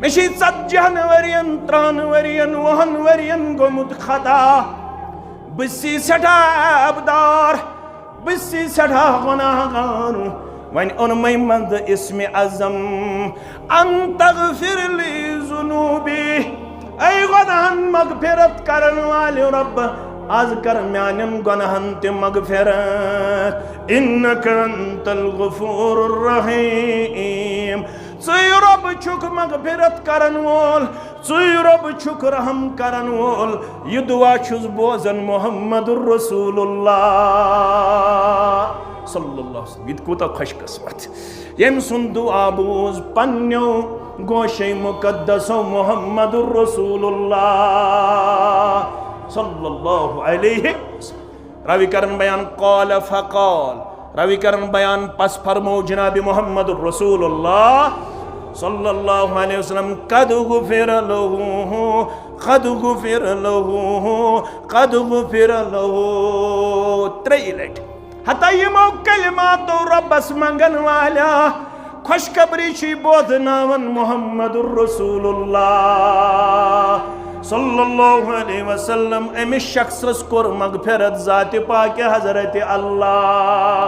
मेशी 40 वरियन 30 वरियन 20 वरियन गोमुत खता बसी सठा अबदार बसी सठा गुनाहगार वन उन मंद इस्म अज़म अन तग़फ़िरली ज़ुनूबी ऐ गुनाहन मग़फ़िरत करन वाले रब आज कर म्यानन गुनाहन ते मग़फ़िरत इन्नका अंतल गफ़ूरुर रहीम चुय रब छुक मग़फ़िरत करन वोल चुय रब छुक रहम करन वोल ये दुआ छुस बोजन मुहम्मदुर रसूलुल्लाह सल्लल्लाहु अलैहि वसल्लम ये कोता खुशकिस्मत यम सुन दुआ बोज पन्यो गोशे मुक़द्दसो मुहम्मदुर रसूलुल्लाह सल्लल्लाहु अलैहि वसल्लम रवि करन बयान क़ाल फ़क़ाल रवि करन बयान पस फरमो जनाब मुहम्मदुर रसूलुल्लाह सल्लल्लाहु अलैहि वसल्लम क़द गुफ़िर लहू क़द गुफ़िर लहू क़द गुफ़िर लहू 3 लट हता यमो कलिमातो रब्बस मंगन वाला खुशखबरी छी बोधनावन मुहम्मदुर रसूलुल्लाह सल्लल्लाहु अलैहि वसल्लम अमिस शख्सस कोर मग़फ़िरत ज़ात पाक हज़रत अल्लाह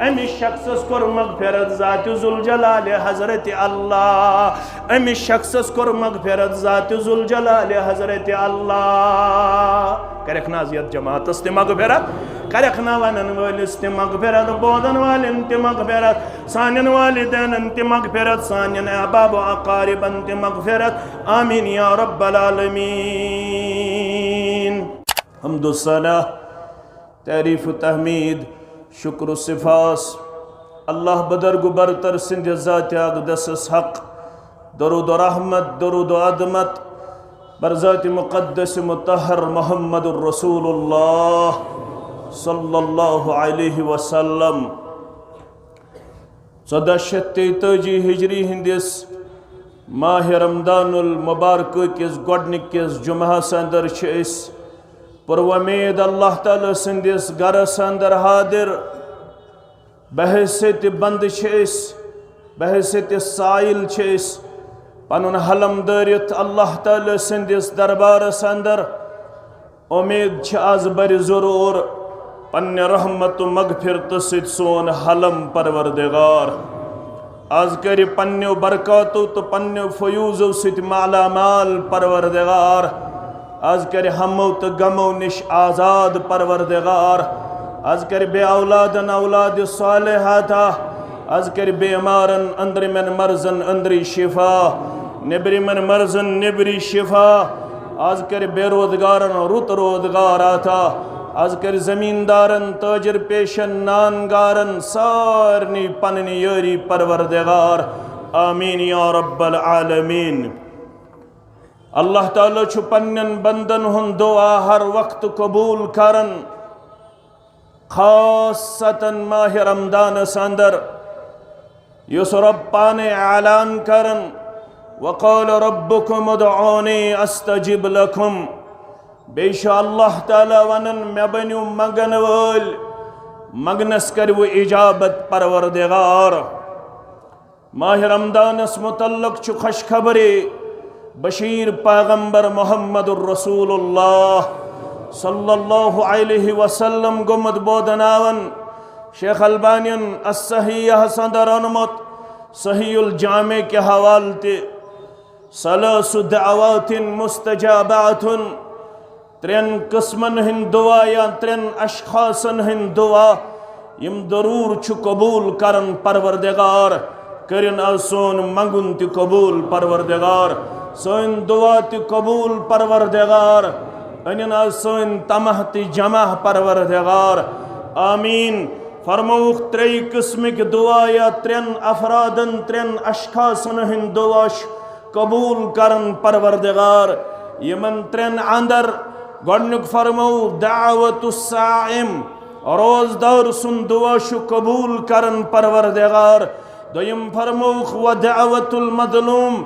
अमिस शख्सस कोर मग़फ़िरत ज़ात ज़ुल जलाल हज़रत अल्लाह अमिस शख्सस कोर मग़फ़िरत ज़ात ज़ुल जलाल हज़रत अल्लाह करखना ज़ियत जमातस ते मग़फ़िरत करखना वनन वालिस ते मग़फ़िरत बोदन वालिन ते मग़फ़िरत सानिन वालिदैन ते मग़फ़िरत सानिन अहबाब अक़ारिबन ते मग़फ़िरत आमीन या रब्बल आलमीन हम्दुस्सलाह तारीफ़ तहमीद शुक्र सिफास अल्लाह बदरगु बरतर सिंध ज़ात अक़दस हक़ दरूद रहमत दरूद अदमत बरज़ात मुक़द्दस मुतहर मुहम्मदुर रसूलुल्लाह सल्लल्लाहु अलैहि वसल्लम 1433 हिजरी हिंदिस माह रमदानुल मुबारक किस गोडनिकिस जुमहस अंदर पुरवमेद अल्लाह ताला सिंदिस गरस अंदर हादिर बहसियत बंद बहसियत साइल पनुन हलम दरित अल्लाह ताला सिंदिस दरबारस अंदर उम्मीद आज बर जरूर पन्ने रहमत मग़फ़िरत सित सोन हलम परवरदिगार आज कर पन्ने बरकतों तो पन्ने फयूज़ों सित माला माल परवरदिगार आज कर हमो तो गमो निश आज़ाद परवरदिगार आज कर बे औलादन औलाद सालिहाता आज कर बेमारन अंदर मन मर्जन अंदरी शिफा निबरी मन मर्जन निबरी शिफा आज कर बेरोजगारन रुत रोजगार आता आज कर जमींदारन ताजर पेशन नानगारन सारनी पन्नी यारी परवरदिगार आमीन या रब्बल आलमीन अल्लाह ताला छु पन्नन बंदन हुन दुआ हर वक्त कबूल करन खासतन माह रमदान अंदर युस रब पाने ऐलान करन वक़ाल रब्बुकुम उदऊनी अस्तजिब लकुम बेशा अल्लाह ताला वनन मे बन्यु मगन वल मगनस कर वो इजाबत परवरदिगार माह रमदानस मुतल्लक छु खुशखबरी बशीर पैगंबर मुहम्मदुर रसूलुल्लाह सल्लल्लाहु अलैहि वसल्लम गुमद बोदनावन शेख अल्बानियन अस्सहीह संदर अनुमत सहीउल जामे के हवालते सलासु दअवातिन मुस्तजाबातुन 3 किस्मन हिंद दुआ या 3 अशखासन हिंद दुआ यम जरूर छु कबूल करन परवरदिगार करिन सोन मंगुन ति कबूल परवरदिगार सोन दुआ ति कबूल परवरदिगार अनिन सोन तमह ति जमा परवरदिगार आमीन फरमौख 3 किस्म की दुआ या 3 अफरादन 3 अशखासन हिंद दुआ कबूल करन परवरदिगार यमन 3 अंदर गडनुक फरमौ दावतुस साइम रोजदार सुन दुआ कबूल करन परवरदिगार दोयम फरमौख व दावतुल मजलूम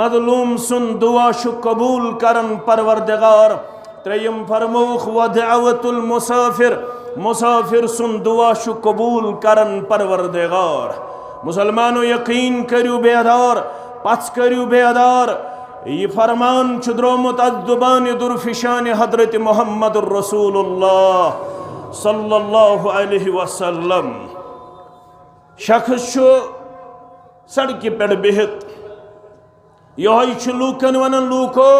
मजलूम सुन दुआ कबूल करन परवरदिगार त्रयम फरमौख व दावतुल मुसाफिर मुसाफिर सुन दुआ कबूल करन परवरदिगार मुसलमानो यकीन करियो बेदार पच करियो बेदार ये फरमान द्रोमुत अज़ुबान दुरफिशान हजरत मोहम्मद रसूलुल्लाह सल्लल्लाहु अलैहि वसल्लम। शख्स सड़क पे बिहित यह लूकन वन लूको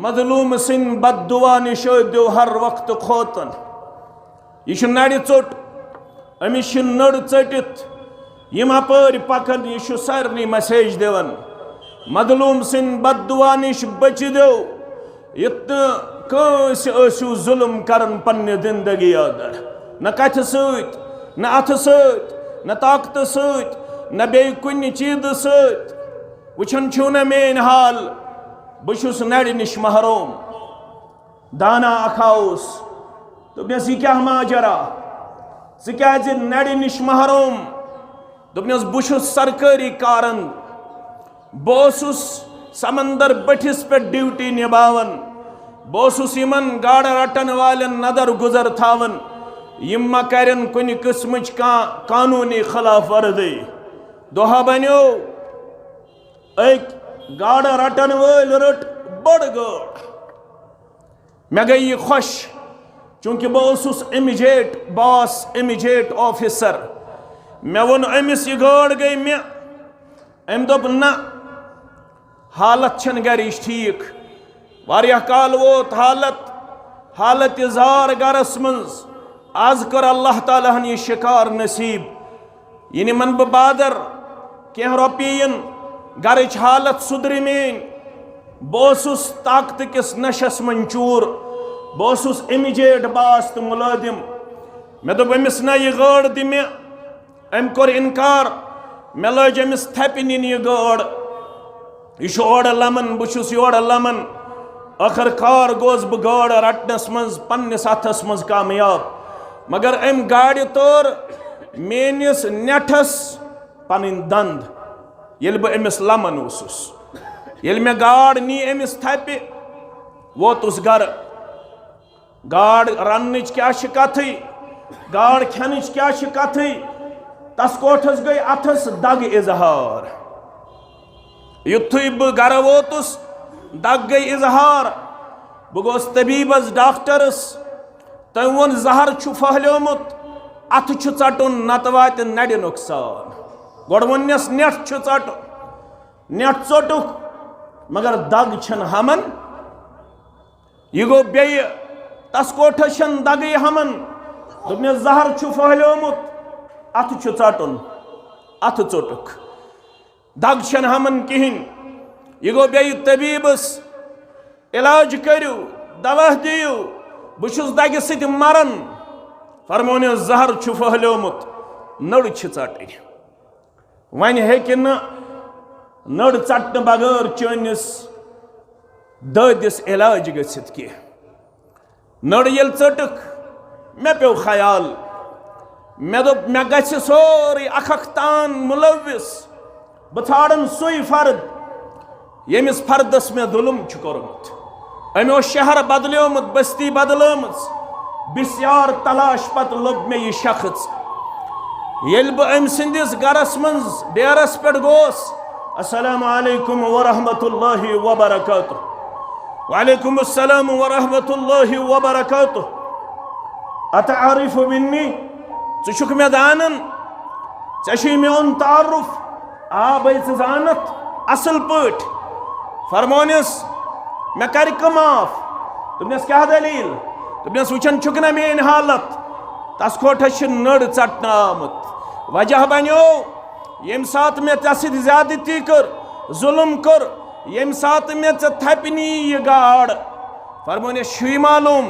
मजलूम सिन बददुआ निश दो हर वक्त खोतन यह नड़ चोट अमिस नड़ चटित यम अपर पकन यह सारे मैसेज दिवन मजलूम सिन बददुआ निश बच दो युत कसु जुल्म करन पन्ने जिंदगी अंदर न कथ सत न अथ सत न ताकत सत न बे कुन चीज सत वुचन छु न मेन हाल बहुस नड़ निश महरूम दाना अखाउस दोपनस यह क्या माजरा क्या नड़ निश महरूम दोपनस बहुस सरकारी कारन बहुस समंदर बठिस पे ड्यूटी निभावन बहुस यमन गाड़ रटन वाले नदर गुजर थावन यम मा करन कुन किस्म कानूनी खिलाफ वर्जी दोहा बनो एक गाड़ रटन वल रट बड़ गाड़ मे गई यह खुश चूंकि बहुस इमीजिएट बॉस इमीजिएट ऑफिसर मे वोन अमिस यह गाड़ गई मे अम दोप ना हालत छन गरिश ठीक वारिया काल वोत हालत जार गरस मज आज कर अल्लाह ताला यह शिकार नसीब यह निमन बह बादर कह रोपियन गरच हालत सुधर मेन बहुस ताकत किस नशस मन चूर बहुस इमीजिएट बास तो मुलाजिम मे दोप अमिस ना यह गाड़ दि मे अम कोर इनकार मे लज अमिस थपन यह गाड़ यह ओड़ लमन बहुस योड़ लमन आखिरकार गोस बह गाड़ रटनस मज पन्निस अथस मज कामयाब मगर अम गाड़ तोर मेनिस नेठस पन दंद येल बह अमिस लमन उसुस येल मे गाड़ नी अमिस थपि वोतुस घर गाड़ रन्नच क्या कथी गाड़ खेनच क्या कथी तस कोठस गई अथस दग इजहार युथु बह घर वोतुस दग गई इजहार बह गोस तबीबस डॉक्टरस तम वोन जहर छु फहलोमुत अथ छु चटुन नत वात नड़ नुकसान गोड़ वोनस नेट छु चटुन नेट चोटुक मगर दग छन हमन यह गो बे तस कोठस छन दग हमन दोपनस जहर छु फहलोमुत अथ छु चटुन अथ चोटुक दग छन हमन कहिन यह गो बे तबीबस इलाज करू दवा दियो बहुस दग सत मरन फरमोन जहर छु फहलोमुत नड़ छि चटन वन हेकि नड़ चटन बगैर चनिस ददिस इलाज गसित की नड़ येल चटुक मे पे ख्याल मे दोप मे गछि सोरे अखक तान मुलविस बह ठाड़न सुई फर्द यमिस फर्दस मे जुल्म छु कोरमुत अमो शहर बदलोमुत बस्ती बदलोमस बिस्यार तलाश पत लोब मे यह शख्स येल बह अम सिंदिस गरस मज डेरस पे गोस अस्सलामु अलैकुम वरहमतुल्लाहि वबरकातुहू वालेकुम अस्सलाम वरहमतुल्लाहि वबरकातुहू अतअरिफु मिन्नी छुक मे दानन चे मे ओन तारुफ आ बे जानत असल पट फरमोनस मे कर माफ दोपनस क्या दलील दोपनस वुचन छुक ना मेन हालत तस खोठस नड़ चटन आमुत वजह बनो यम सात मे तस ज्यादती कर जुल्म कर यम सात मे थपनी यह गाड़ फरमोनस छु मालूम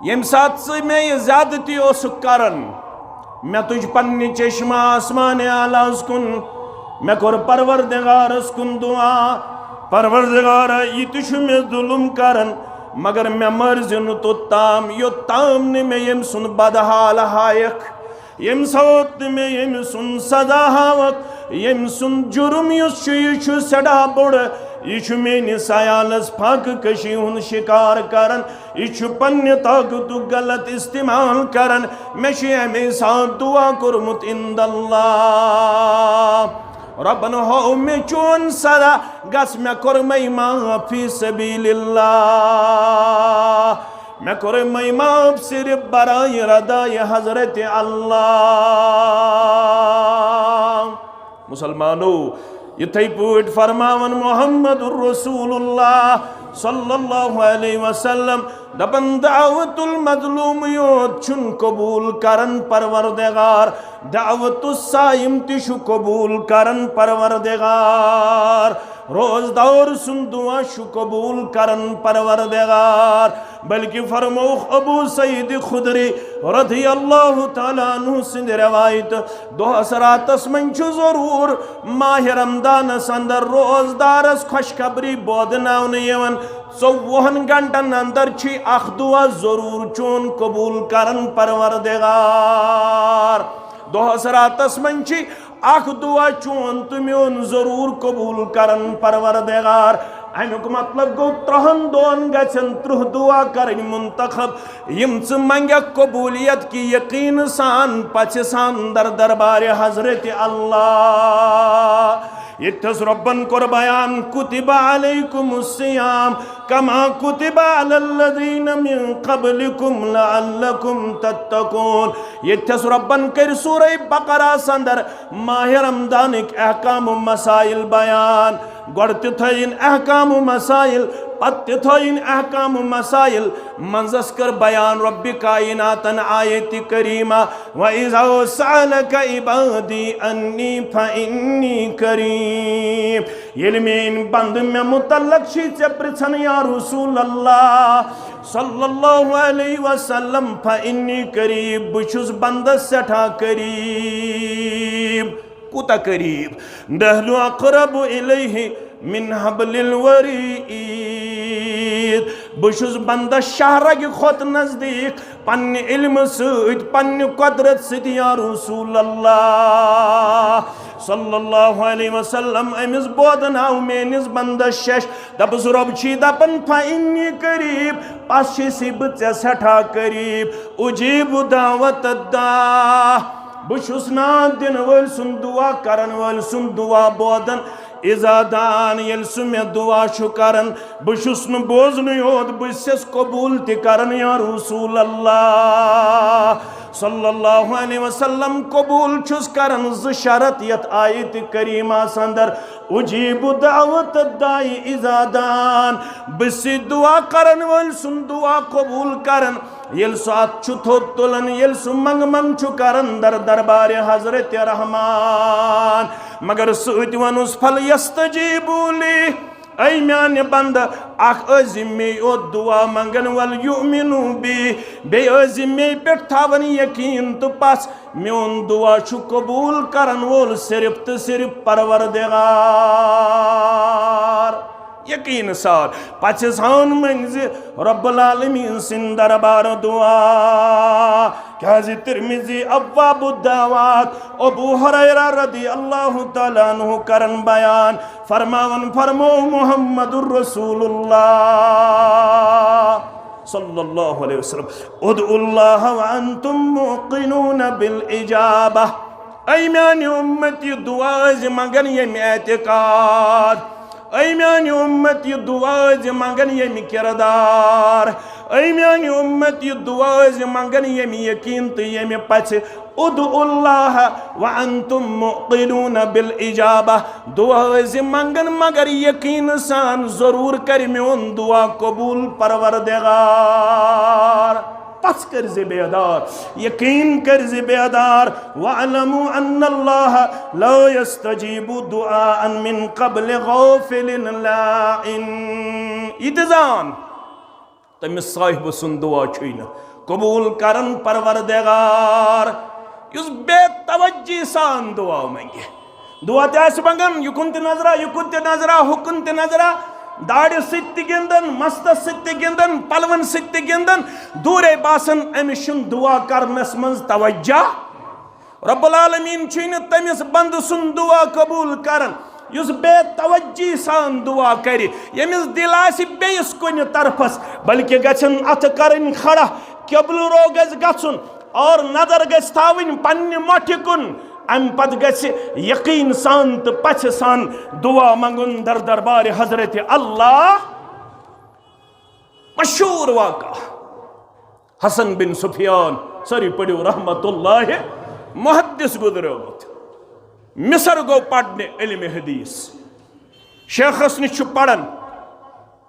यम सात मे यह ज्यादती करन मे तुझ पन्ने चश्मा आसमान आलास कुन मे कोर परवरदिगारस कुन दुआ परवरदिगार यह तुझ मे जुल्म करन मगर मे मर्जी नु तो ताम यो ताम ने मे यम सुन बदहाल हायक यम सौत में यम सुन सदा हावक यम सुन जुर्म युस सड़ा बोड़ यह मेनिस अयालस फाक कशी हुन शिकार करन यह पन्ने ताकत गलत इस्तेमाल करन मे अमे साथ दुआ कुरमुत इंदल्लाह रब्बन हो में चोन सदा गस में कर मई माफ फी सबीलिल्लाह मैं कर मई माफ सिर्फ बराए रदाए हजरत अल्लाह। मुसलमानों इथे पट फरमावन मुहम्मदुर रसूलुल्लाह सल्लल्लाहु अलैहि वसल्लम दपन दावतुल मजलूम योत छुन कबूल करन परवरदिगार दावतुस साइम तिशु कबूल करन परवरदिगार रोजदार सुन दुआ शु कबूल करन परवरदिगार। बल्कि फरमौख अबू सईद खुदरी रज़ियल्लाहु तआला अन्हु सिंध रवायत दोहस रातस मन जरूर माह रमदान अंदर रोजदारस खुशखबरी बोदनावन यवन 24 घंटन अंदर छी अख दुआ जरूर चोन कबूल करन परवरदिगार। दोहस रातस मन छी अख दुआ चोन तुम्योन जरूर कबूल करन परवरदिगार। अमुक मतलब गो 3 दोन गन 30 दुआ करन मुंतखब यम मंगक कबूलियत की यकीन सान पछ सान दरबार हजरत अल्लाह। इत्थस रब्बन कर बयान कुतिबा अलैकुमुस्सियाम कमा कुतिबा अलल्लज़ीन मिन क़ब्लिकुम लअल्लकुम तत्तकून। इत्थस रब्बन कर सूरह बकरा संदर माह रमदान अहकाम मसाइल बयान गड थइन अहकाम मसाइल पत थइन अहकाम मसाइल मंजस कर बयान रब्बि कायनातन आयत करीमा व इज़ा सअलक इबादी अन्नी फइन्नी करीम। येल मेन बंद में मुतल्लक छि पृछन या रसूल अल्लाह सल्लल्लाहु अलैहि वसल्लम फइन्नी करीब बुछुस बंद सठा करीब कुता करीब दहलु अक़रबु इलैहि मिन हब्लिल वरीद बुशुस बंद शहरग खोत नजदीक पन्ने इल्म सद पन्ने कुदरत सद या रसूल अल्लाह सल्लल्लाहु अलैहि वसल्लम अमिस बोदनाव मेनिस बंद शश दपस रब छी दपन फइन्नी करीब पाशी बे सठा करीब उजीब दावत दा बुशुस ना दिन वल सुन दुआ करन वल सुन दुआ बोदन इजादान यल सुमे दुआ शुकरन बुशुस न बोजन योद बुशस कबूल ति करन या रसूल अल्लाह सल्लल्लाहु अलैहि वसल्लम कबूल छुस करन ज शरत यत आयत करीमा संदर उजीबु दावत दाई इजादान बसी दुआ करन वल सुन दुआ कबूल करन यल साथ छुथो तुलन यल सुमंग मंग छु करन दरबार हजरत रहमान मगर सुत वनुस फल यस्तजीबुली ऐ म्यान बंद अख अजिमे ओ दुआ मंगन वल युमिनु बी बे अजिमे पे थावन यकीन तो पास म्योन दुआ छु कबूल करन वोल सिर्फ तो सिर्फ परवरदिगार यकीन सार पछसान मंज रब्बुल आलमीन सिन दरबार दुआ क्या तिरमिजी अब्वाबुद दावात अबू हुरैरा रज़ियल्लाहु तआला अन्हु करन बयान फरमावन फरमो मुहम्मदुर रसूलुल्लाह सल्लल्लाहु अलैहि वसल्लम उदउल्लाह व अंतुम मुक़िनून बिल इजाबा ऐ म्यानी उम्मती दुआ मंगन यम एतिकाद ऐ म्यानी उम्मती दुआ मंगन यम किरदार ऐ म्यानी उम्मती दुआ मंगन यम यकीन तो यम पछ उदउल्लाह व अंतुम मुक़िनून बिल इजाबा दुआ मंगन मगर यकीन सान जरूर कर म्योन दुआ कबूल परवरदिगार पस कर बेदार यकीन कर बेदार वअलमु अन्नल्लाह ला यस्तजीबु दुआअन मिन क़ब्ल गाफिलिन लाइन इतजान तमिस साहिब सुन दुआ छुन कबूल करन परवरदिगार युस बेतवज्जी सान दुआ मंगे दुआ तास मंगन युकुन ते नजरा हुकुन ते नजरा दाढ़ सित गिंदन मस्त सित गिंदन पलवन सित गिंदन दूरे बासन अमिशन दुआ करनस मंज तवज्जा रब्बुल आलमीन छिन तमिस बंद सुन दुआ कबूल करन युस बेतवज्जी सान दुआ करि यमिस दिल आसि बेइस कुन तरफस बल्कि गछन अथ करन खड़ा किबल रो गछ गछुन और नजर गछ थावन पन्ने मोठि कुन अम पत गछ यकीन सान तो पछ सान दुआ मंगुन दर दरबार हजरत अल्लाह। मशहूर वाक़ा हसन बिन सुफियान सरी पढ़ो रहमतुल्लाह मुहद्दिस गुजरोमुत मिस्र गो पढ़ने इल्म हदीस शेखस निश पढ़न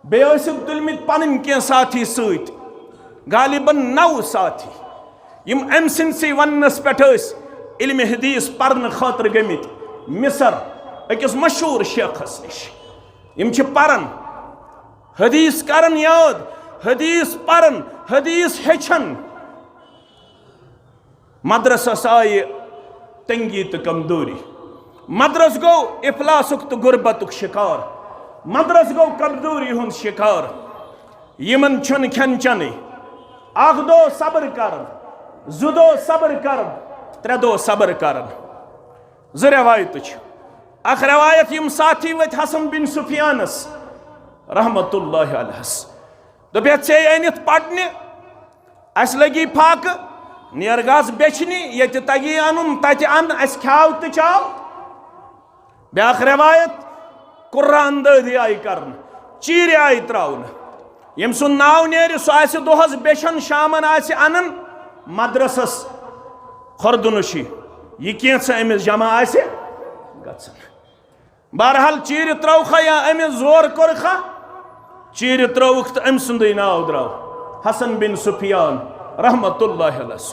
बे तुलमित पन क्या साथी सत गालिबन 9 साथी यम अम सिंसी वनस पे इल्म हदीस पढ़ने खातर गमित मिस्र अकिस मशहूर शेखस निश यम पढ़न हदीस करन याद हदीस पढ़न हदीस हेचन मदरसस आय तंगी तो कमजोरी मदरस गो इफलासुक तो गुर्बतुक शिकार मदरस गो कमजोरी हुन शिकार यमन छन खन चन अख दो सब्र करन जु दो सब्र करन 3 दो सब्र करन ज रवायत अख रवायत यम साथी वत हसन बिन सुफियानस रहमतुल्लाह अलैह दोपे चे अनित पढ़ने अस लगी फाक नेर गस बेचनी ये तगी अन तत अन अस खाव तो चाव ब्याख रवायत कुर्रान दही आई कर चीर आई त्रावन यम सुन नाव नेर सह दोहस बेचन शामन अनन मदरसस खुरदुनशी यह कैसा अमिस जमा गन बहरहाल चीर त्रोखा या अमिस जोर कोरखा चीर त्रोक तो अम सुंद नाव द्राव हसन बिन सुफियान रहमतुल्लाह अलैह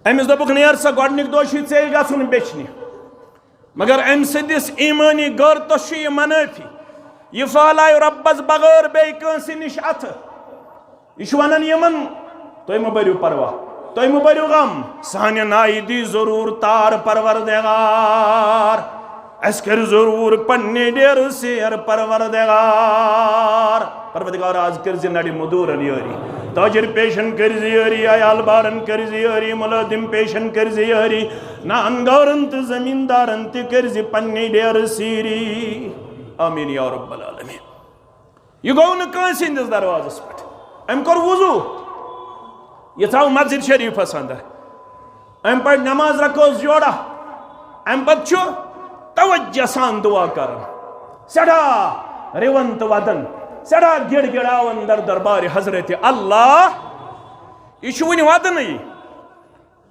अमिस दोपुक नेर सा गोडनिक दोशी ऐ गन बेचनी मगर अम सदिस ईमानी गर तो मनाफी यह फहलाय रब्बस बगैर बे कंसी निश अथ यह वन यमन तुम मह बरियो परवाह तुम मह बरियो गम सानि नाई दी जरूर तार परवरदिगार अस कर जरूर पन्ने डेर सेर परवरदिगार परवरदिगार आज कर नड़ी मदूर यारी ताजिर पेशन कर यारी आयाल बारन कर यारी मुलाजिम पेशन कर यारी ना अंगारन तो जमींदारन तो कर पन्ने डेर सीरी आमीन या रब्बल आलमीन। यह गो न कंस हिंदिस दरवाजस पे अम कोर वुजू यह थो मस्जिद शरीफस अंदर अम पे नमाज रखोस जोड़ा अम पत तवज्जो सान दुआ कर सड़ा रिवंत वदन सड़ा गिड़ गिड़ावन दर दरबार हजरत अल्लाह यह वन वदन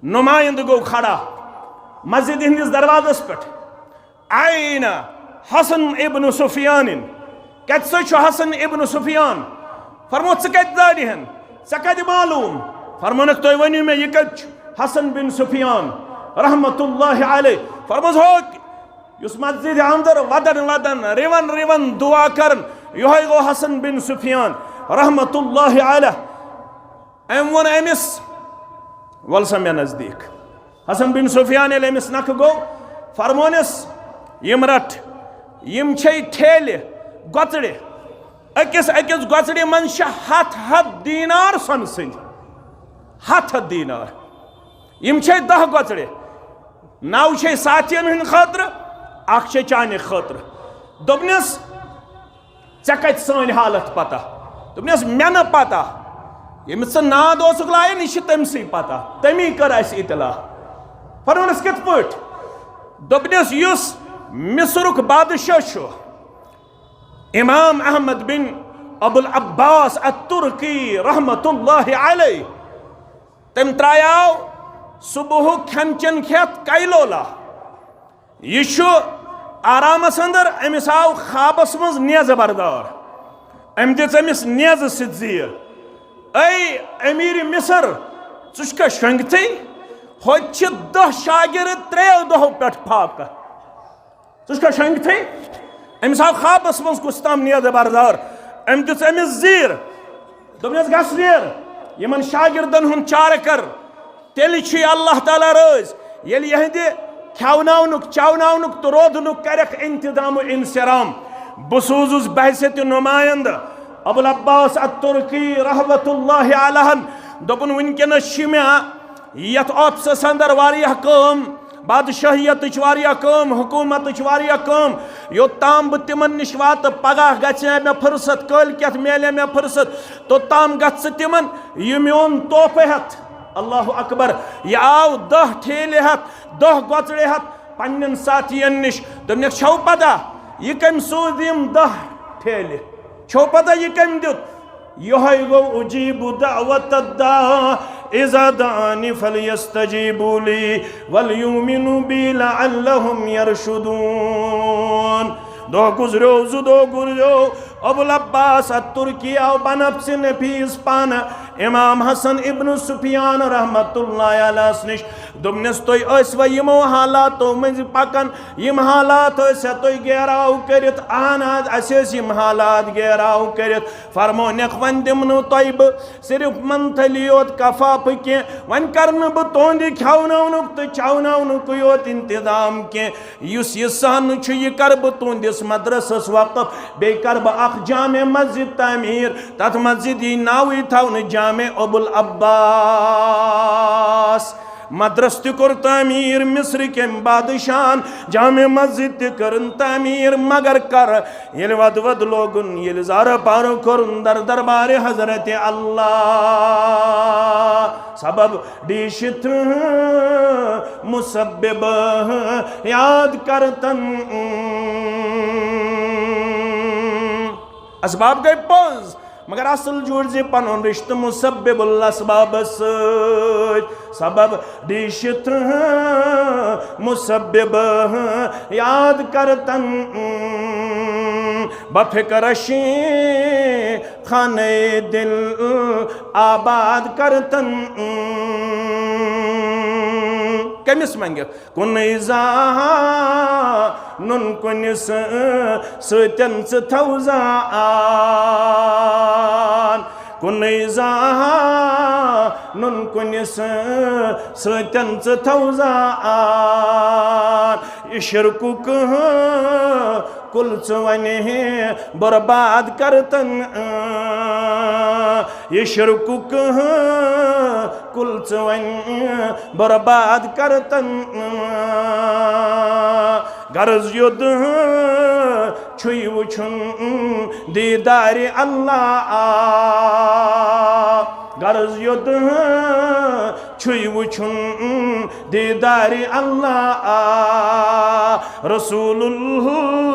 नुमाइंद गो खड़ा मस्जिद हिंदिस दरवाजस पे आईना हसन इब्न सुफियान कत हसन इब्न सुफियान फरमो कत दाड़िहन कत मालूम फरमोनक तुम वनु मे यह कत हसन बिन सुफियान रहमतुल्लाह अलैह फरमोस हो युस मस्जिद अंदर वदन वदन रिवन रिवन दुआ करन यह गो हसन बिन सुफियान रहमतुल्लाह अलैह अम वन अमिस वल सा मे नजदीक हसन बिन सुफियान अमिस नख गो फरमोनस यम रट यम ठेल गोचड़े अकिस अकिस गोचड़े मन 100 दीनार सन सिंह 100 दीनार यम 10 गोचड़े 9 साथियन हंद खतर अख चाने खतर दोपनस ऐ कत सन हालत पता दोपनस मे न पता यमिस नाद लायन यह तमसी पता तमी कर इतला फरमोनस कित पट दोपनस युस मिस्रुक बादशाह इमाम अहमद बिन अबुल अब्बास अत्तुर्की रहमतुल्लाह अलैह तम त्रायाव सुबह खन चन खेत कैलोला यह आरामस अंदर अमिस आव खाबस मज नेज बरदार अम दिस नेज सीर ऐ अमीर मिस्र चुका शंगते हो 10 शागिर 3 दो पे फाक चुका शंगते अमिस आव खाबस मज कुस्तम नेज बरदार अम दिस अमिस जीर दोपनस गस नेर यमन शागिर्दन हुन चार कर तेल अल्लाह ताला रोज ये यहदि खवनावनुक चवनावनुक तो रोदनुक करख इंतजाम इंसराम बह सूजुस बहसियत नुमाइंद अबुल अब्बास अत्तुर्की रहमतुल्लाह अलैह दोपन वनकनस मे यथ ऑफिसस अंदर वारियाह काम बादशाहियत वारियाह काम हुकूमत वारियाह काम योत्ताम बह तिमन निश वात पगह गछे मे फुर्सत कल केथ मेले मे फुर्सत तोत्ताम गछ तिमन यह मोन तोहफे हेथ अल्लाहु अकबर। यह आव 10 ठेले हथ 10 गोचड़े हथ पन्न साथियन निश दोपनिक छौ पता यह कम सूद यम 10 ठेले छौ पता यह कम दुत यह गो उजीबु दावत दा इज़ा दानी फलयस्तजीबू ली वलयुमिनु बी लअल्लहुम यरशुदून। दो गुजरो जुदो गुजरो अबुल अब्बास तुर्की आव बनफ्स नफीस पान इमाम हसन इब्न सुफियान रहमतुल्लाह अलैह निश दोपनस तुय व यमो हालातो मज पकन यम हालात तुय गेराव करित आन अस यम हालात गेराव करित फरमोनक वन दिमनो तुय ब सिर्फ मंथली योत कफाफ के वन करन ब तोंद खवनवनुक तो चवनवनुक योत इंतजाम के युस यह सहन छु यह कर ब तुंदिस मदरसस वक़फ बे कर ब अख जामे मस्जिद तामीर तथ मस्जिद नावी थवन जामे अबुल अब्बास मदरस तुर तामीर मिस्र के बादशाह जामे मस्जिद तुरन तामीर मगर कर ये वद वद लोगन ये ज़ार पारो करन दर दरबार हजरत अल्लाह सबब डिशित मुसब्बिब याद करतन असबाब गए पोज मगर असल जोड़ जे पन रिश्त मुसब्बिबुल असबाब सबब दिशित मुसब्बिब याद करतन बफिक्रशी खाने दिल आबाद करतन कमिस मंगे कुन नुन कुनिस सतन थौजा कुन नुन कुनिस सतन थौजा शिरकुक कुल वन बर्बाद करतन ये शिरकुक कुल वन बर्बाद करतन गर्ज युद्ध छुई वुछुन दीदार अल्लाह गर्ज युद्ध छुई वुछुन दीदार अल्लाह रसूलुल्लाह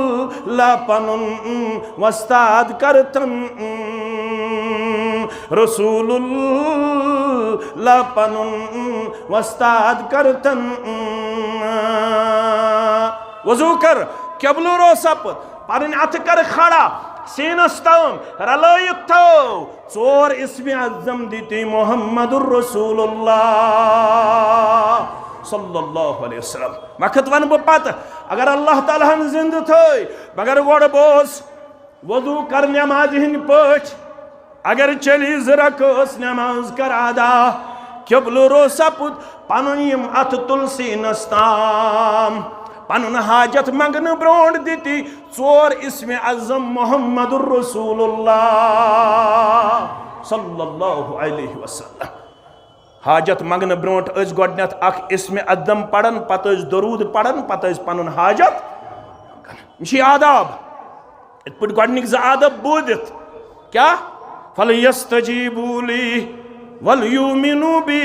पनुन वस्ताद करतन रसूलुल्लाह पनुन वस्ताद करतन वजू कर क्यबलू रो सप पन अथ कर खड़ा सीनस तम रलयित थो 4 इस्म अज़म दिति मुहम्मदुर रसूलुल्लाह सल्लल्लाहु अलैहि वसल्लम वक्त वन बह पत अगर अल्लाह ताला जिंद थई मगर गोड़ बोस वजू कर नमाज हिंद पठ अगर चली जरकस नमाज कर अदा क्यबलू रो सपुत पन यम अथ तुलसी नस्ताम पनुन हाजत मंगन ब्रोंड दिति 4 इस्म अज़म मुहम्मदुर रसूलुल्लाह सल्लल्लाहु अलैहि वसल्लम हाजत मंगन ब्रोंट अस गोडनत अख इस्म अज़म पढ़न पत अस दरूद पढ़न पत अस पनुन हाजत ये आदाब इत पट गोडनिक ज आदब बोदित क्या फलयस्तजीबू ली वलयुमिनु बी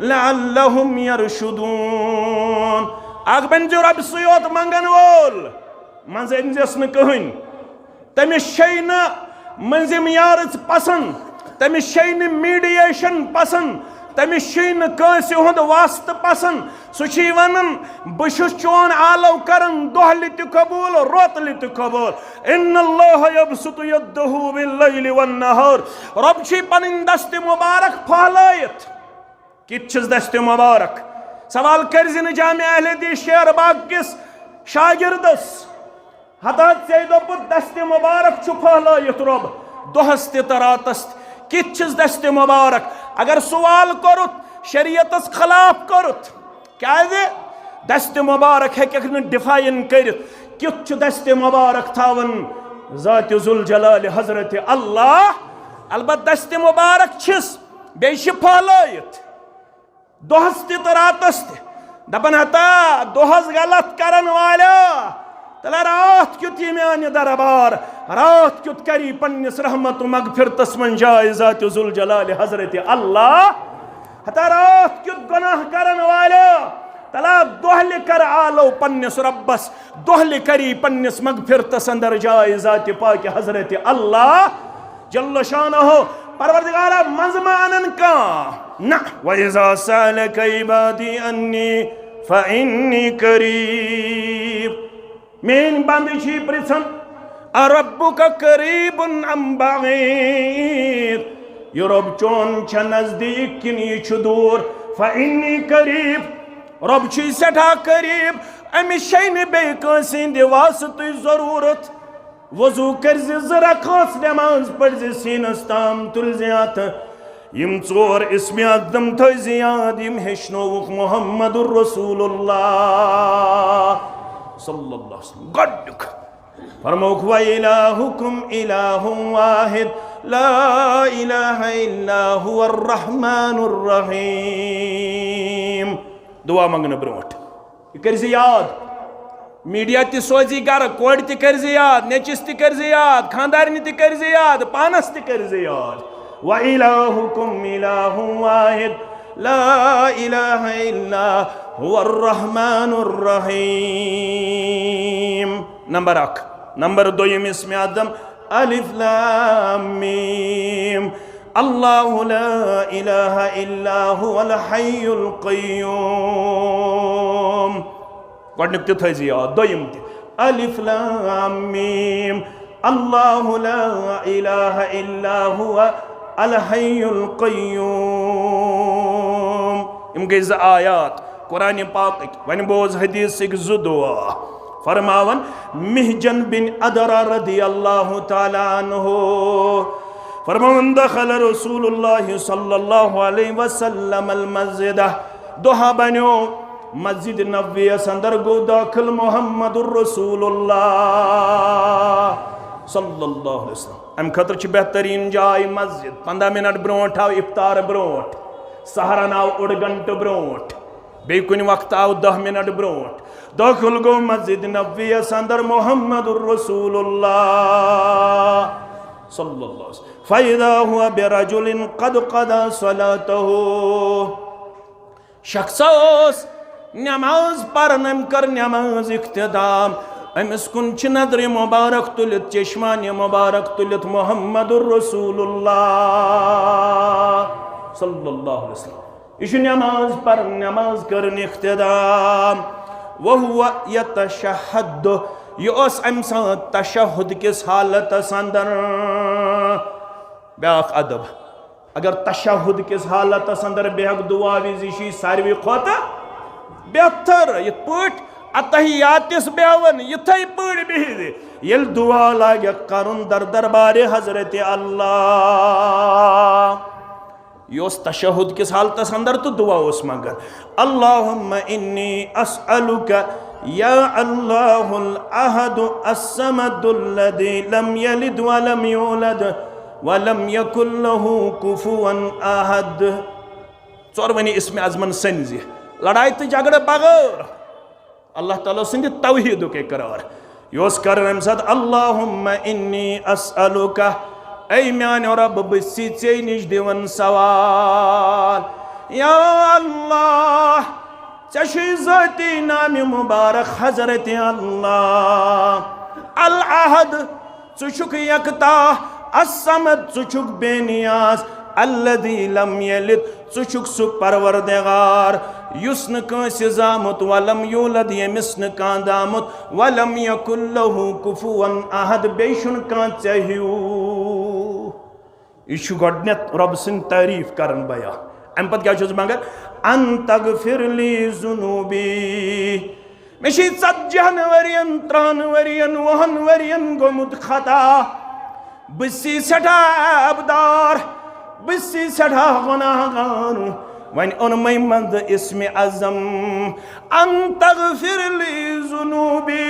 लअल्लहुम यरशुदून आग बन जो रब सुयोत मंगन वोल मंजस न कहन तमिस शय न मंजिम यार पसंद तमिस शय न मीडिएशन पसंद तमिस शय न कंस हुंद वास्त पसंद सुची वनन बशुस चोन आलो करन दोहलि त कबूल रोतलि त कबूल इन्नल्लाह यबसुतु यदहु बिल्लैलि वन्नहार रब छी पनिन दस्त मुबारक फहलायत किछस दस्त मुबारक सवाल कर जामे अहले हदीस शेर बाग किस शागिर्दस हतात से दोपुत दस्त मुबारक छु फहलायत रब दोहस त रातस किछस दस्त मुबारक अगर सवाल करुत शरीयतस खिलाफ करुत क्या दस्त मुबारक है डिफाइन कर क्युत दस्त मुबारक थावन ज़ात जुल जलाल हजरत अल्लाह अलबत् दस्त मुबारक छिस बे फहलायत दोहस तो रातस दपन हता दोहस गलत करन वाला तला रात क्युत मान दरबार रात क्युत करी पन्निस रहमत मगफिरतस मन जाय ज़ात जुल जलाल हजरत अल्लाह हता रात क्युत गुनाह करन वालो तला दोहल कर आलो पन्निस रब्बस दोहल करी पन्निस मगफिरतस अंदर जाए ज़ात पाक हजरत अल्लाह जल्ल शानहु परवरदिगारा मजमानन का न वइज़ा सअलक इबादी अन्नी फइन्नी करीब मेन बंद छी पृछन अरब्बुका करीबुन अम बईद यो रब चोन छ नजदीक किन ये छ दूर फइन्नी करीब रब छी सठा करीब अमिस शैन बे कंसिंद वास्त जरूरत वजू कर रकात नमाज पढ़ सीनस ताम तुल अत यम चोर इस्म अज़म थज याद यम हेशनोवुक मुहम्मदुर रसूलुल्लाह सल्लल्लाहु अलैहि वसल्लम गड्डुक फरमौक व इलाहुकुम इलाहुन वाहिद ला इलाहा इल्ला हुवर रहमानुर रहीम दुआ मंगन ब्रोट कर याद मीडिया ति सोजी गर कोड़ ति कर याद नेचिस ति कर याद खानदारनी ति कर याद पानस ति कर याद व इलाहुकुम इलाहुन वाहिद ला इलाहा इल्ला हुवर रहमानुर रहीम नंबर 1 नंबर 2 इस्म आज़म अलिफ लाम मीम अल्लाहु ला इलाहा इल्ला हुवल हय्युल क़य्यूम गडनिक ते थज याद दोयम ते अलिफ लाम मीम अल्लाहु ला इलाहा इल्ला हुवा अल हय्युल क़य्यूम इम गज आयात कुरान पाक वन बोज हदीस ज़ दुआ फरमावन मिहजन बिन अदरा रदियल्लाहु ताला अन्हु फरमान दखल रसूलुल्लाह सल्लल्लाहु अलैहि वसल्लम अल मस्जिद दुहा बनो मस्जिद नबवी अंदर गो दाखिल मुहम्मदुर रसूलुल्लाह सल्लल्लाहु अलैहि वसल्लम अम खतर छ बेहतरीन जाय मस्जिद 15 मिनट ब्रोट आव इफ्तार ब्रोट सहरन आव ओड घंट ब्रोट बे कुन वक्त आव 10 मिनट ब्रोट दाखिल गो मस्जिद नबवी अंदर मुहम्मदुर रसूलुल्लाह सल्लल्लाहु अलैहि वसल्लम फइदा हुआ बिरजुलिन क़द क़दा सलातहु शख्स नमाज परनम कर नमाज इख्तिताम अमिस कुन छ नजर मुबारक तुलित चश्मान मुबारक तुलित मुहम्मदुर रसूलुल्लाह सल्लल्लाहु अलैहि वसल्लम इश नमाज पर नमाज कर इख्तिताम वहुवा यतशहद यस अम सात तशहुद किस हालत अंदर ब्याख अदब अगर तशहुद किस हालत अंदर बेहक दुआ विजी सारवी खोत बेहतर ये पट अतहियातिस बेवन यथै पड़ बिहिद यल दुआ लागे करुन दर दरबार हजरत अल्लाह योस तशहुद किस हालत अंदर तो दुआ उस मगर अल्लाहुम्मा इन्नी अस्अलुका या अल्लाहुल अहद अस्समदुल लज़ी लम यलिद व लम यूलद व लम यकुल लहू कुफुवन अहद चोरवनी इस्म आज़मन सन्जी लड़ाई तो झगड़े बगैर अल्लाह ताला सिंध तौहीद के करार योस कर अमसद अल्लाहुम्मा इन्नी अस्अलुका ऐ म्यानो रब बसी चे निश दिवन सवाल या अल्लाह चशी ज़ाती नाम मुबारक हजरत अल्लाह अल अहद चुचुक यकता अस्समद चुचुक बेनियाज अल्लज़ी लम यलिद चुचुक सु परवरदिगार युस्न कांसि जामुत वलम यूलद यमिस न कांदामुत वलम यकुल लहू कुफुवन अहद बेशुन कां चाहियो इशु गडनेत रब सिन तारीफ करन बया अम पत क्या छुस मगर अन तगफिरली जुनूबी मेशी 40 वरियन 3 वरियन 1 वरियन गोमुत खता बसी सठा अबदार बसी सठा गुनाहगार वन उन मंद इस्म अज़म अन तगफिरली जुनूबी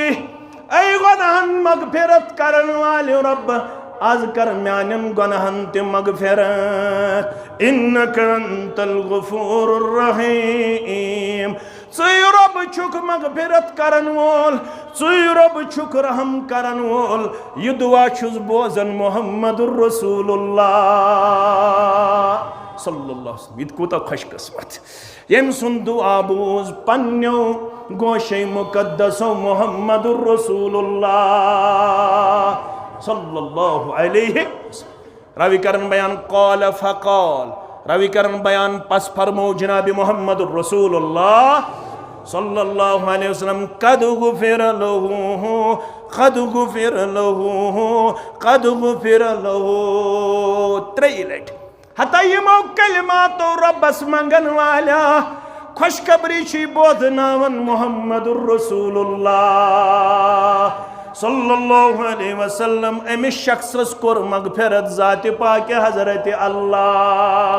ऐ गुनाहन मगफिरत करन वाले रब आज कर म्यानन गुनाहन ते मगफिरत इन्नका अंतल गफूरुर रहीम चुय रब छुक मगफिरत करन वोल चुय रब छुक रहम करन वोल ये दुआ छुस बोजन मुहम्मदुर रसूलुल्लाह सल्लल्लाहु अलैहि वसल्लम। कूता खुशकिस्मत यम सुन दुआ बूज पन्नो गोशे मुकद्दसो मुहम्मदुर रसूलुल्लाह सल्लल्लाहु अलैहि वसल्लम। रवि करन बयान क़ाल फ़क़ाल, रवि करन बयान पस फरमो जनाब मुहम्मदुर रसूलुल्लाह सल्लल्लाहु अलैहि वसल्लम क़द गुफ़िर लहू क़द गुफ़िर लहू क़द गुफ़िर लहू। त्रेई लट हता यमो कलिमातो रब्बस मंगन वाला खुशखबरी छी बोधनावन मुहम्मदुर रसूलुल्लाह सल्लल्लाहु अलैहि वसल्लम। अमिस शख्सस कोर मगफिरत ज़ात पाक हज़रत अल्लाह,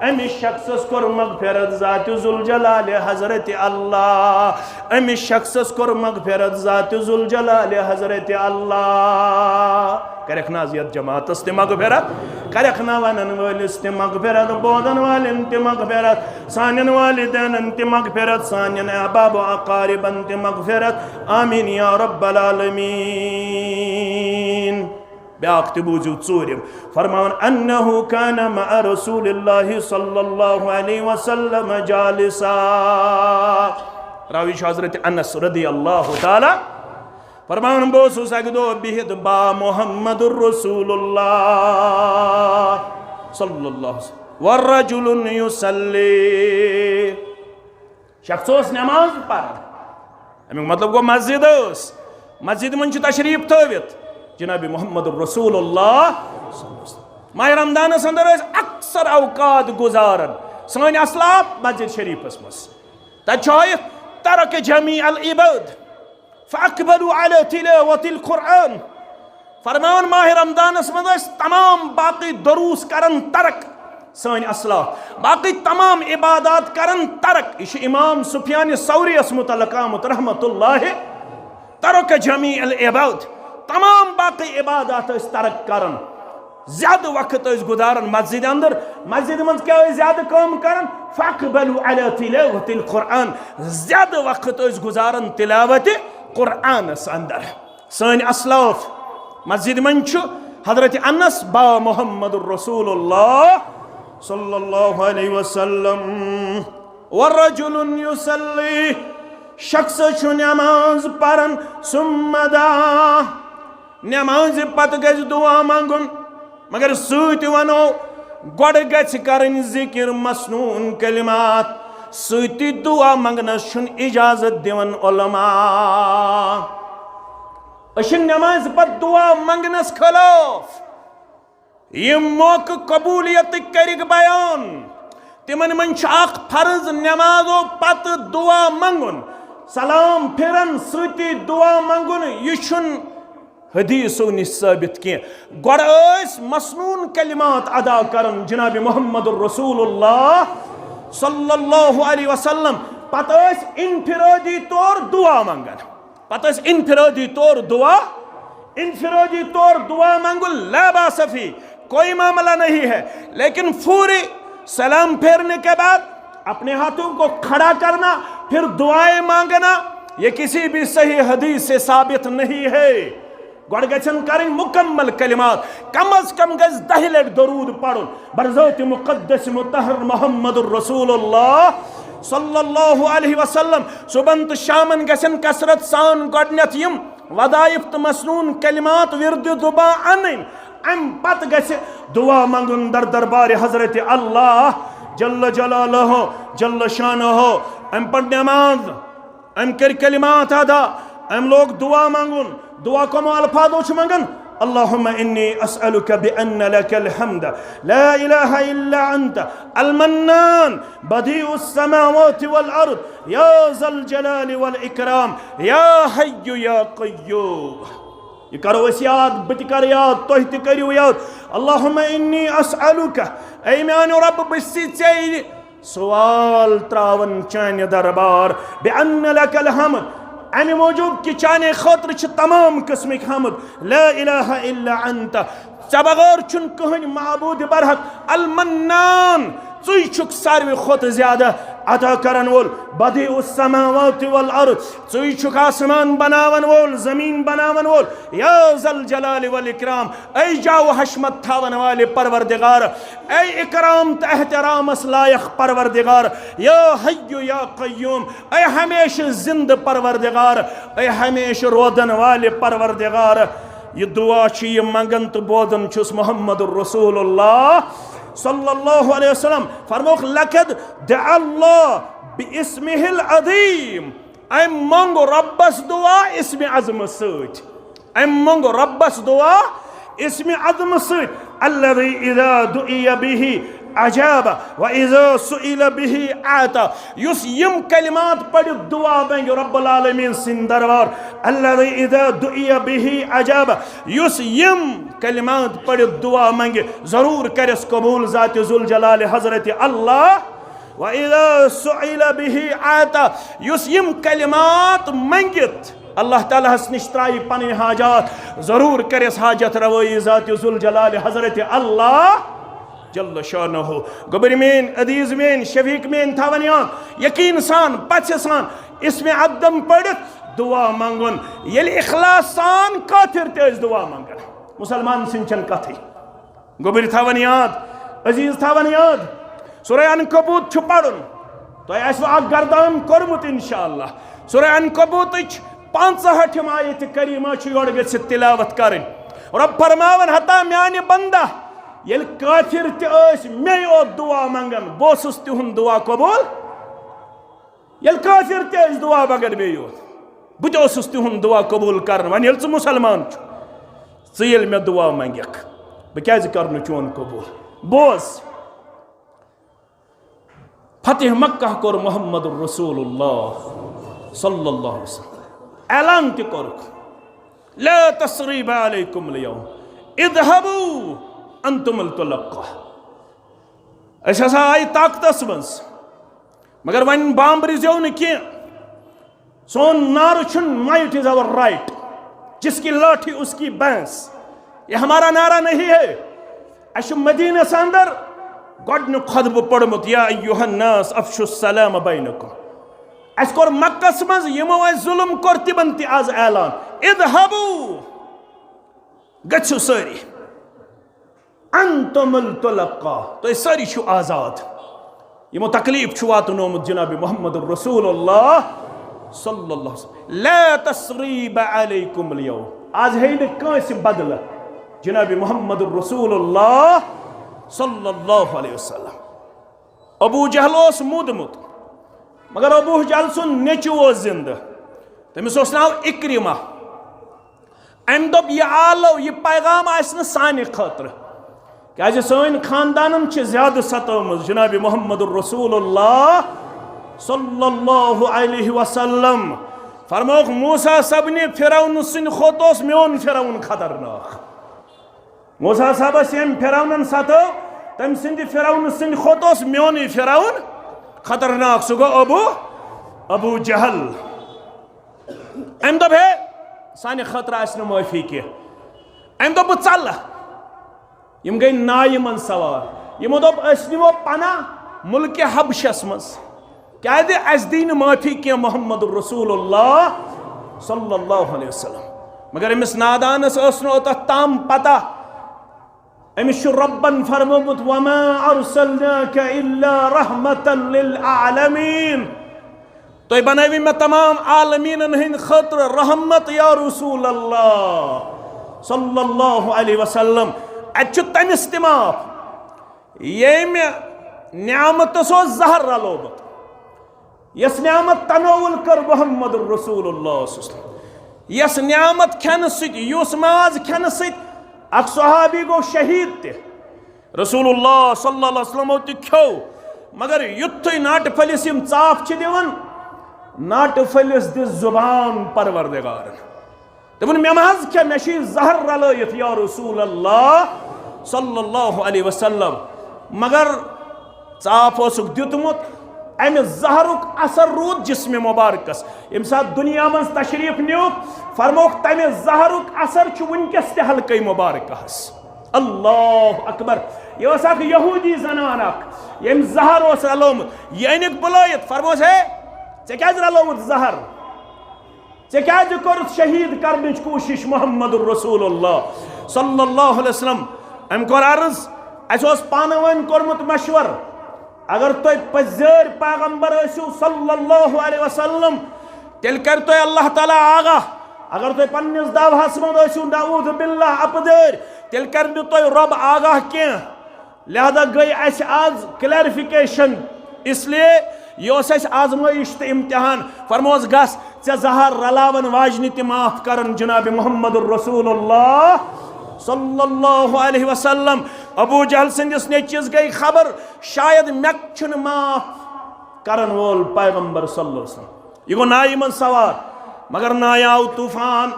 अमिस शख्सस कोर मगफिरत ज़ात ज़ुल जलाल हज़रत अल्लाह, अमिस शख्सस कोर मगफिरत ज़ात ज़ुल जलाल हज़रत अल्लाह। करख ना यत जमातस ते मगफिरत, करख ना वनन वालिस ते मगफिरत, बोधन वालिन ते मगफिरत, सानिन वालिदैन ते मगफिरत, सानिन अहबाब अकारिबन ते मगफिरत। आमीन या रब्बल आलमीन। ब्याक ते बूझू चूरिम फरमान अन्नहु काना मअ रसूलिल्लाहि सल्लल्लाहु अलैहि वसल्लम जालिसा। रावी हज़रत अनस रज़ियल्लाहु ताला फरमान बोसु सगदो बिहिद बा मुहम्मदुर रसूलुल्लाह सल्लल्लाहु अलैहि वसल्लम वरजुलुन युसल्ली। शख्स नमाज पर अमिक मतलब गो मस्जिद, मस्जिद मन तशरीफ थवित जनाब मुहम्मदुर रसूलुल्लाह। माह रमदानस अंदर अक्सर अवकात गुजारन सन असलाफ मस्जिद शरीफस मस तह तरक जमी अल इबाद फ़अक़बलू अला तिलावतिल कुरान। फरमान माह रमदानस मज तमाम बाकी दरूस करन तरक सन असलाफ, बाकी तमाम इबादात करन तरक। यह इमाम सुफियान सौरीयस मुतल्लिक़ आमत रहमतुल्लाह तरक जमी अल इबाद, तमाम बाकी इबादात तरक करन, ज्यादा वक्त गुजारन मस्जिद अंदर। मस्जिद मज क्या ज्यादा काम करन फ़अक़बलू अला तिलावतिल कुरान, ज्यादा वक्त गुजारन तिलावत कुरान अंदर। सन असलाफ मस्जिद मन हजरत अनस बा मुहम्मदुर रसूलुल्लाह सल्लल्लाहु अलैहि वसल्लम वरजुलुन युसल्ली, शख्स नमाज परन सुम्मा दा, नमाज पत गज दुआ मांगुन, मगर सूत वनो गोड़ गछ करन जिक्र मसनून कलिमात, सूती दुआ मंगनस छुन इजाजत दिवन उलमा। अशन नमाज पर दुआ मंगनस खिलाफ ये मौक कबूलियत करिक बयान तिमन मन फर्ज नमाजो पत दुआ मंगुन, सलाम फिरन सूती दुआ मंगुन, यह हदीसो निश साबित कह। गोड़ मसनून कलिमात अदा करन जनाब मुहम्मदुर रसूलुल्लाह सल्लल्लाहु अलैहि वसल्लम, पत इनफिरादी तौर दुआ मंगन, पत इनफिरादी तौर दुआ मंगुल ला बासफी, कोई मामला नहीं है। लेकिन पूरी सलाम फेरने के बाद अपने हाथों को खड़ा करना फिर दुआएं मांगना, यह किसी भी सही हदीस से साबित नहीं है। गोड़ गछन करें मुकम्मल कलिमात, कम अज कम गज 10 लट दरूद पढ़ुन बरज़ात मुक़द्दस मुतहर मुहम्मदुर रसूलुल्लाह सल्लल्लाहु अलैहि वसल्लम। सुबह तो शामन गछन कसरत सान गोडनेथ यम वदाइफ तो मसनून कलिमात विरद दुबा अन अम पत गछ दुआ मंगुन दर दरबार हजरत अल्लाह जल्ल जलालहु जल्ल शानहु। अम पढ़ नमाज, अम कर कलिमात अदा, अम लोग दुआ मंगुन, दुआ को अल्फाजों मंगन अल्लाहुम्मा इन्नी अस्अलुका बिअन्न लकल हम्द ला इलाहा इल्ला अंत अल मन्नान बदीउस समावाति वल अर्द या ज़ल जलाल वल इकराम या हय्यु या क़य्यूम। ये करो याद, बत कर याद, तुह त करियो याद। अल्लाहुम्मा इन्नी अस्अलुका, ऐ म्यानो रब बसी चे सवाल त्रावन चान दरबार बिअन्न लकल हम्द, अमे मौजूद कि चाने खतर तमाम किस्मिक हमद, ला इलाहा इल्ला अंत, च बगैर छुन कहन माबूद बरहक, अल मन्नान चुई छुक सारवे खोत ज्यादा अता करन वोल बदी उस समावाति वल अर्द चुई छुक आसमान बनावन वोल जमीन बनावन वोल या जल जलाल वल इकराम ऐ जाओ हशमत थावन वाले परवरदिगार ऐ इकराम त एहतराम लायक परवरदिगार या हय्यु या कय्यूम ऐ हमेशा जिंद परवरदिगार ऐ हमेशा रोदन वाले परवरदिगार ये दुआ ची ये मंगन तो बोदन छुस मुहम्मदुर रसूलुल्लाह सल्लल्लाहु अलैहि वसल्लम फरमोख लकद दअल्लाह बिइस्मिहिल अज़ीम ऐ मंगो रब्बस दुआ इस्म अज़म सत ऐ मंगो रब्बस दुआ इस्म अज़म सत अल्लज़ी इज़ा दुइया बिही अजाब व इज़ा सुइला बिही आता युस यम कलिमात पढ़ दुआ मंगो रब्बुल आलमीन सिन दरबार अल्लज़ी इज़ा दुइया बिही अजाब युस यम कलिमात पढ़ दुआ मंगे जरूर करस कबूल ज़ात जुल जलाल हज़रत अल्लाह व इज़ा सुइला बिही आता युस यम कलिमात मंगित अल्लाह ताला हस निश त्राई पन हाजात जरूर करस हाजत रवई ज़ात जुल जलाल हज़रत अल्लाह जल्ल शानहु गबर मेन अदीज मेन शफीक मेन थावन यकीन सान पछ सान इसमें अदम पढ़ दुआ मंगन ये इखलास सान काफिर तेज दुआ मंगन मुसलमान सिंचन कथी गबर थावन याद अजीज थावन याद सूरह अनकबूत पढ़न तो आसो गर्दान कोरमुत इंशाअल्लाह सूरह अनकबूत 65 आयत करीमा योर गछ तिलावत करें रब फरमावन हता म्यान बंदा येल काफिर ते मे ओ दुआ मंगन बोसुस तिहुन दुआ कबूल येल काफिर ते दुआ बगर मे यो बुतोसुस तिहुन दुआ कबूल कर वन येल मुसलमान येल मे दुआ मंगक बह क्या कर चोन कबूल बोस फतेह मक्का कोर मुहम्मद रसूलुल्लाह सल्लल्लाहु अलैहि वसल्लम ऐलान ते कोर ला तस्रीबा अलैकुम अल-यौम इذهबू अंतुमुल तुलक्का ऐसा आई ताकतस मज मगर वन बाम्बरिजो न कि सोन नार छुन माइट इज आवर राइट जिसकी लाठी उसकी भैंस ये हमारा नारा नहीं है अश मदीना से अंदर गड खुतब पढ़मुत या अय्युहन नास अफशुस सलाम बैनकुम अस कोर मक्कस मज यमो जुल्म कोर तिबन ति आज ऐलान इذهबू गछु सारी अंतुमुल तुलक्का तो सारी छु आजाद यमो तकलीफ छु वातनोमुत जनाब मुहम्मद रसूलुल्लाह सल्लल्लाहु अलैहि वसल्लम ला तस्रीब अलैकुम अल-यौम आज है न कांस बदल जनाब मुहम्मद रसूलुल्लाह सल्लल्लाहु अलैहि वसल्लम अबू जहल ओस मुदमुत मगर अबू जहल सुन नेचु ओस जिंद तमिस ओस नाव इक्रिमा अम दोप यह आलो यह पैगाम आसन सानि खतर क्या सन खानदान ज्यादा सतमज जनाब मुहम्मद रसूलुल्लाह सल्लल्लाहु अलैहि वसल्लम फरमोख मूसा सबने फिरौन सिन खोतोस मोन फिरौन खतरनाक मूसा सबस यम फिरौन सतो तम सिंद फिरौन सिन खोतोस मोन फिरौन खतरनाक सो गो अबू जहल अम दप है सानि खतर आसन माफी के अम दप चल यम गई नाय मन सवार यमो दोप निमो पना मुल्क हबशस मज क्या अस दी माफी के मुहम्मद रसूलुल्लाह सल्लल्लाहु अलैहि वसल्लम मगर अमिस नादानस ताम पता अमिस रब्बन फरमोमुत वमा अरसलनाका इल्ला रहमतन लिल आलमीन तो बनवी में तमाम आलमीन हिंद खतर रहमत या रसूल अल्लाह सल्लल्लाहु अलैहि वसल्लम अच्छु तमिस तिमाफ येम न्यामत सो जहर रलोबत यस न्यामत तनोवुल कर मुहम्मद रसूलुल्लाह यस न्यामत खन सत युस माज खन सत अख सहाबी गो शहीद ते रसूलुल्लाह सल्लल्लाहु अलैहि वसल्लम ते खो मगर युत्थै नाट फलिस यम चाफ छ दिवन नाट फलिस दिस जुबान परवरदिगार तबन मे महज क्या मेशी जहर रलयत या रसूल अल्लाह सल्लल्लाहु अलैहि वसल्लम मगर चाफ ओसुक दितमुत अमे जहरुक असर रूद जिस्म मुबारकस यम सात दुनिया मं तशरीफ न्यू फरमोक तमे जहरुक असर छु वनकस ते हल्के मुबारकस अल्लाह अकबर यह यहूदी जनान यम जहर ओस रलोमुत ये अनिक बुलायत फरमोस है चे क्या रलोमुत जहर चे क्या कर शहीद करने कोशिश मोहम्मद रसूलुल्लाह सल्लल्लाहु अलैहि वसल्लम अम कर अर्ज अस पान वन कोरमुत मशवर अगर तुम पजर पैगंबर आसो सल्लल्लाहु अलैहि वसल्लम तेल कर तुम अल्लाह ताला आगाह अगर तुम पन्निस दावहस मज आसो नऊज़ बिल्लाह अपदर तेल कर तुम रब आगाह कह लिहाजा गई अस आज क्लैरिफिकेशन इसलिए यह आजमाइश तो इम्तिहान फरमोस गस ऐ जहर रलावन वाजन त माफ करन जनाब मोहम्मद रसूलुल्लाह सल्लल्लाहु अलैहि वसल्लम अबू जहल सिंदिस नेचिस गई खबर शायद मे छुन माफ करन वोल पैगंबर सल्लल्लाहु अलैहि वसल्लम यह गो नाई मन सवार मगर नाय आव तूफान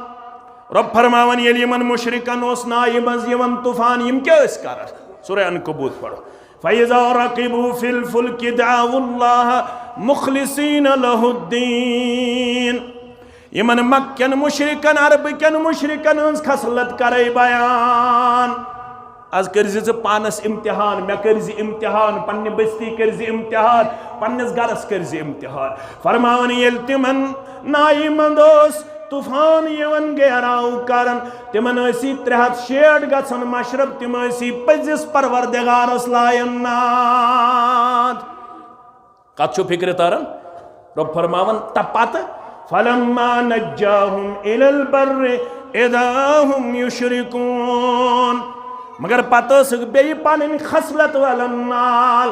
रब फरमावन ये यमन मुशरिकन ओस नाई मज यमन तूफान यम क्या कर सूरह अनकबूत पढ़ो फैज़ा रक़िबू फिल फुल्कि दअवुल्लाह मुखलिसीन लहुद्दीन यमन मक्कन मुशरिकन अरबकन मुशरिकन हंस खसलत करे बयान आज कर पानस इम्तिहान मे कर इम्तिहान पन्ने बस्ती कर इम्तिहान पन्निस गरस कर इम्तिहान फरमान येल तिमन नाई मंदोस तूफान यवन गहराव करन तिमन 360 गसन मशरब तिम पजिस परवरदिगारस लायन नाद कत फिक्र तरन रब फरमावन तपत फलम्मा नज्जाहुम इलल बर्रि इदा हुम युशरिकून मगर पत बे पन खसलत वलन नाल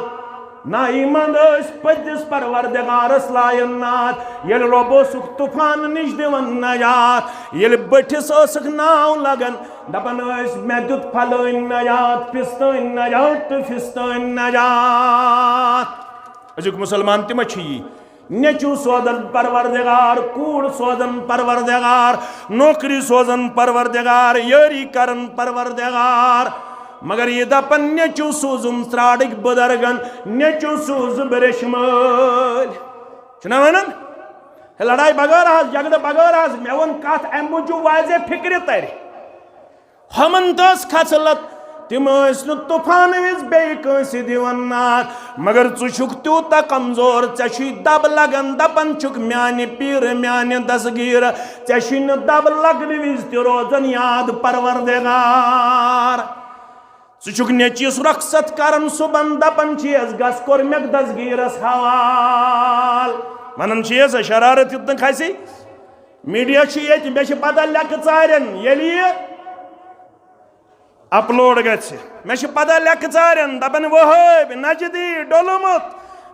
नाईमंद पजिस परवरदिगारस लायन नाद ये रब तूफान निश दिवन नजात ये बठिस नाव लगन दपन मे दुत फलन नजात फिस्तन नजात तो फिस्तन नजात अजुक मुसलमान तिम नेचू सोदन परवरदिगार कूड़ सोदन परवरदिगार नौकरी सोजन परवरदिगार यारी करन परवरदिगार मगर ये दपन नेचू सूजुम त्राडिक बुदरगन नेचू सूज बरेशमल चुना वनन लड़ाई बगैर आज जगद बगैर आज मे वन कत अम मूजू वाजे फिक्र तर हमन दस खसलत तिम तूफान विज बेस दिवन नाद मगर चुक तूत कमजोर चे दब लगन दपन चुक म्यान पीर म्यान दसगीर चे दब लगन विज त रोजन याद परवरदिगार चुक नेचिस रखसत करन सुबन दपन चीज गस कोर मे दसगीरस हवाल वनन चीज शरारत युत खसी मीडिया मे पता लेख चारन ये अपलोड गि मे पता लेख चारन दपन वहब नजदी डोलमुत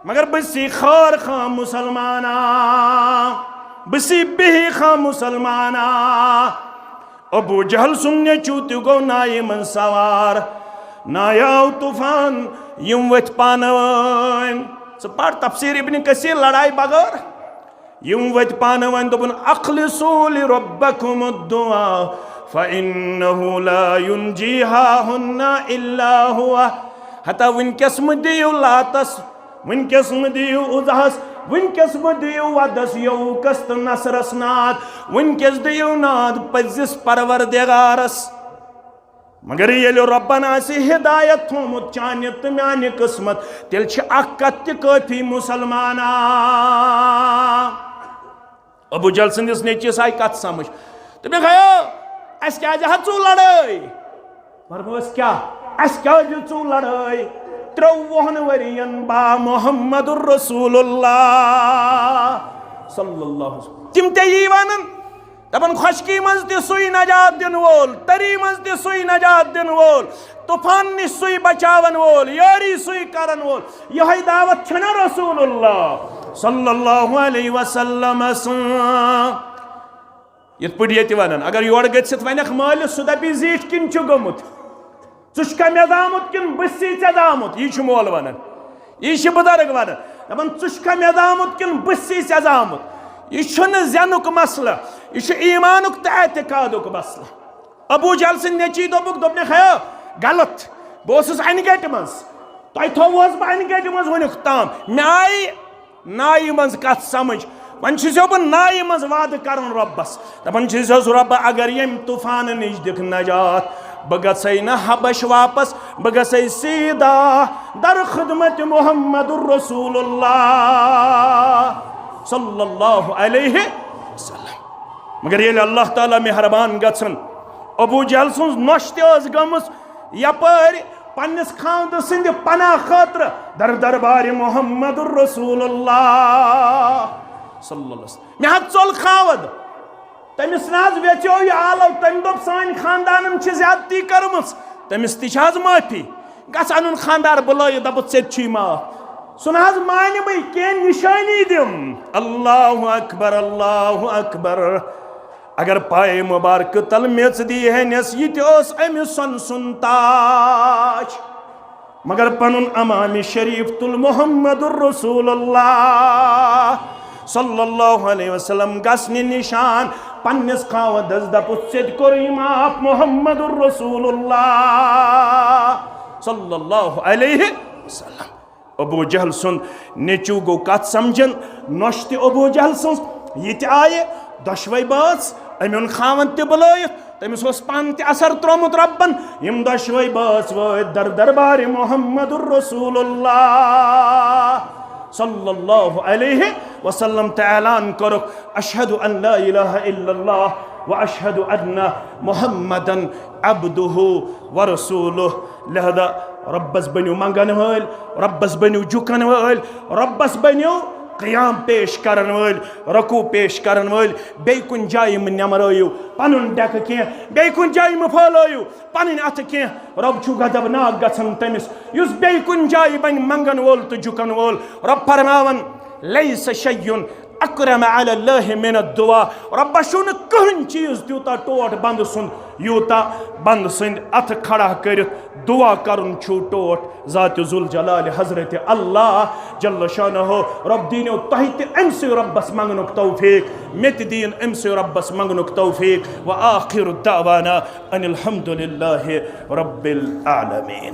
मगर बसी खार खा मुसलमाना बसी बिही खा मुसलमाना अबू जहल सुनने चूत गो नाई मन सवार नायाव तूफान यम वथ पानवन पढ़ तफसीर इब्न कसीर लड़ाई बगैर यम वथ पानवन दोपन अखलिसू लिरब्बिकुम दुआ फ़इन्नहु ला युनजीहाहुन्ना इल्ला हुवा हता वनकस दियो लातस वनकस दियो उजहस वनकस दियो वदस यौकस तो नसरस नाद वनकस दियो नाद पजिस परवरदिगारस मगर ये रब्बन हिदायत थोमुत चान तो म्यान किस्मत तेल कत काफी मुसलमाना अबू जहल सिंदिस नेचिस आई कत समझ तो मे गयो अस क्या चू लड़ाई फरमोस क्या अस क्या चू लड़ाई 53 वरियन बा मोहम्मद रसूलुल्लाह सल्लल्लाहु अलैहि वसल्लम तिम ते यी वनन दपन खुशकी मज तुई नजात दिन वोल तरी मज तुई नजात दिन वोल तूफान निश सुई बचावन वोल यारी सुई करन वोल यह दावत छना रसूलुल्लाह सल्लल्लाहु अलैहि वसल्लम ये पे वन अगर योर गत वनक मालिस सह दपी जीठ किन गोमुत चुका मे दामुत किन बसी ऐ दामुत यह मोल वन यह बुजुर्ग वन दपन चुका मे दामुत किन बसी ऐ दामुत यह ज़ेनुक मसला यह ईमानुक तो एतकादुक मसला अबू जहल सिंह नेची दोपने खया गलत बस अन गट मज तुम थोवस बह अन गट मज वनुक ताम मे आई नाई मज कत समझ वन बह नाई मज वाद कर रब्बस दपान रब अगर यम तूफान निश दिख नजात बह गई न हबश वापस, बह गई सीधा दर खिदमत मुहम्मदुर रसूलुल्लाह सल्लल्लाहु अलैहि वसल्लम। मगर ये अल्लाह ताला मेहरबान गन अबू जहल सुन नश गमस यपर पन्निस खांद सिंध पना खतर दर दरबार मुहम्मदुर रसूलुल्लाह सल्लल्लाहु अलैहि वसल्लम। मे चल खावद तमिस नाज वेचो यह आलव, तम दोप सान खानदान ज्यादती कर्म, तमिस तज माफी गस अन खानदार बुल दप ऐ माफ सुन मान बह कह निशानी दिम। अल्लाहु अकबर अल्लाहु अकबर। अगर पाए मुबारक तल मेच दी हनस यह अमिस सुन ताज, मगर पनुन अमामी शरीफ तुल मुहम्मदुर रसूलुल्लाह सल्लल्लाहु अलैहि वसल्लम गसने निशान पन्निस खावदस दपुस कोर माफ मुहम्मदुर रसूलुल्लाह सल्लल्लाहु अलैहि वसल्लम। अबू जहल सुन नेचू गो कत समझन नश त अबू जहल सुन ये आये दशवे बास अमुन खावन त बुलायत, तमिस पान त असर त्रोमुत रब्बन, यम दशवे बास वत दर दरबार मुहम्मदुर रसूलुल्लाह सल्लल्लाहु अलैहि वसल्लम त ऐलान करो अशहदु अन ला इलाहा इल्लल्लाह व अशहदु अन्न मुहम्मदन अब्दुहु व रसूलुहु। लिहाजा रब्बस बनो मंगन वल, रब्बस बनो झुकन वल, रब्बस बनो क़याम पेश करन वल, रकू पेश करन वल। बे कुन जाय नमरयू पनुन डेक कह, बे कुन जाय फहलयू पन अथ कह, रब छु गजबनाक गछन तमिस युस बे कुन जाय बन मंगन वोल तो झुकन वोल। रब फरमावन लैस शय्युन अकरम अलल्लाहि मिन दुआ। रब शुन कहन चीज त्यूता टोट बंद सुन यूता बंद सुंद अथ खड़ा कर दुआ करन छु टोट ज़ात जुल जलाल हजरत अल्लाह जल्ल शानहु। रब दीनो तहित अमस रब्बस मंगनुक तौफीक, मित दीन अमस रब्बस मंगनुक तौफीक। व आखिर दावाना अनिल हम्दुलिल्लाहि रब्बिल आलमीन।